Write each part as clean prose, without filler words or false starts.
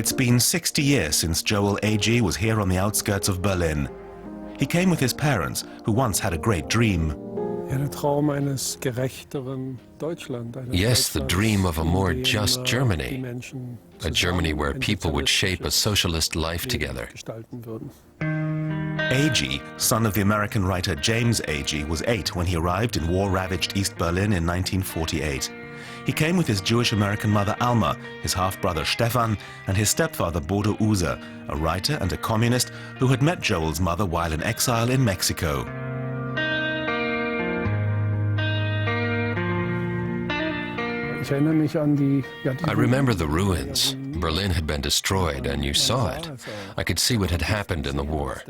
It's been 60 years since Joel Agee was here on the outskirts of Berlin. He came with his parents, who once had a great dream. Yes, the dream of a more just Germany. A Germany where people would shape a socialist life together. Agee, son of the American writer James Agee, was 8 when he arrived in war-ravaged East Berlin in 1948. He came with his Jewish-American mother Alma, his half-brother Stefan, and his stepfather Bodo User, a writer and a communist who had met Joel's mother while in exile in Mexico. I remember the ruins. Berlin had been destroyed, and you saw it. I could see what had happened in the war.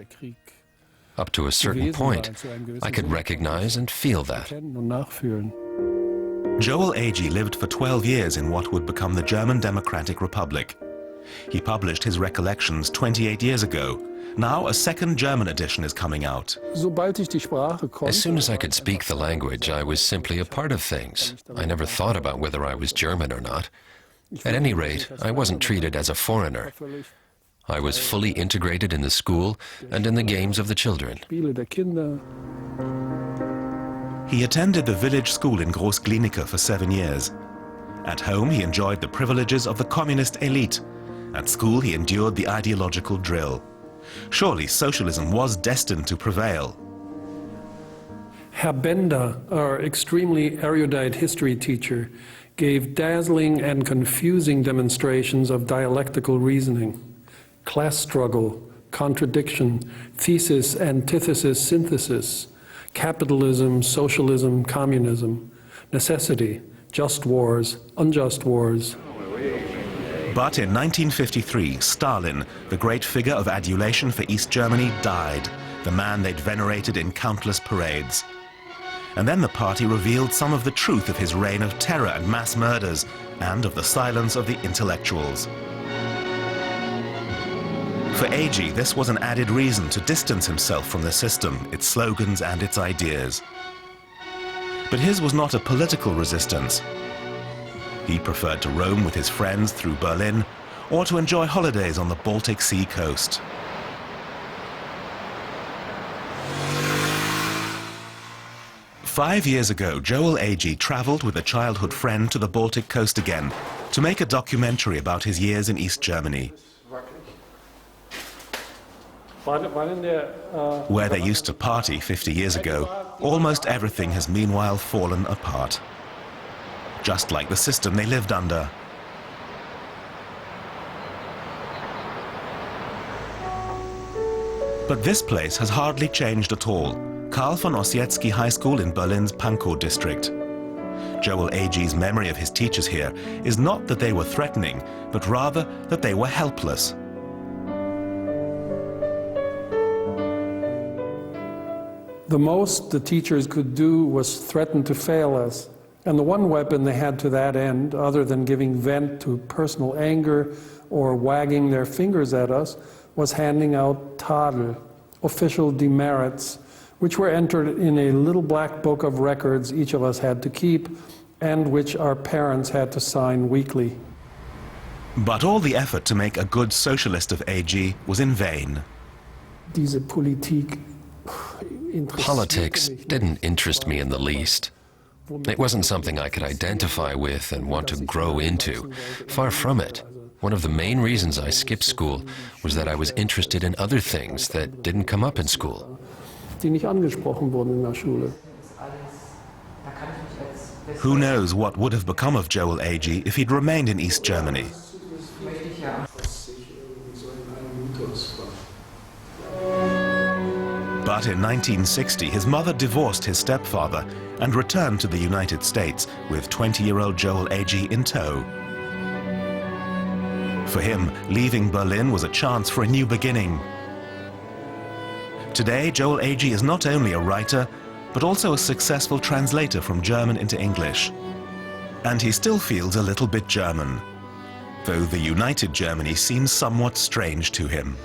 Up to a certain point, I could recognize and feel that. Joel Agee lived for 12 years in what would become the German Democratic Republic. He published his recollections 28 years ago. Now a second German edition is coming out. As soon as I could speak the language, I was simply a part of things. I never thought about whether I was German or not. At any rate, I wasn't treated as a foreigner. I was fully integrated in the school and in the games of the children. He attended the village school in Groß-Glienicke for 7 years. At home, he enjoyed the privileges of the communist elite. At school, he endured the ideological drill. Surely socialism was destined to prevail. Herr Bender, our extremely erudite history teacher, gave dazzling and confusing demonstrations of dialectical reasoning, class struggle, contradiction, thesis, antithesis, synthesis, capitalism, socialism, communism, necessity, just wars, unjust wars. But in 1953, Stalin, the great figure of adulation for East Germany, died, the man they'd venerated in countless parades. And then the party revealed some of the truth of his reign of terror and mass murders, and of the silence of the intellectuals. For Agee, this was an added reason to distance himself from the system, its slogans and its ideas. But his was not a political resistance. He preferred to roam with his friends through Berlin or to enjoy holidays on the Baltic Sea coast. Five years ago, Joel Agee traveled with a childhood friend to the Baltic coast again to make a documentary about his years in East Germany. Where they used to party 50 years ago, almost everything has meanwhile fallen apart. Just like the system they lived under. But this place has hardly changed at all. Karl von Ossietzky High School in Berlin's Pankow district. Joel Agee's memory of his teachers here is not that they were threatening, but rather that they were helpless. The most the teachers could do was threaten to fail us. And the one weapon they had to that end, other than giving vent to personal anger or wagging their fingers at us, was handing out Tadel, official demerits, which were entered in a little black book of records each of us had to keep, and which our parents had to sign weekly. But all the effort to make a good socialist of Agee was in vain. Diese Politik Politics didn't interest me in the least. It wasn't something I could identify with and want to grow into. Far from it. One of the main reasons I skipped school was that I was interested in other things that didn't come up in school. Who knows what would have become of Joel Agee if he'd remained in East Germany? But in 1960, his mother divorced his stepfather and returned to the United States with 20-year-old Joel Agee in tow. For him, leaving Berlin was a chance for a new beginning. Today, Joel Agee is not only a writer, but also a successful translator from German into English. And he still feels a little bit German, though the United Germany seems somewhat strange to him.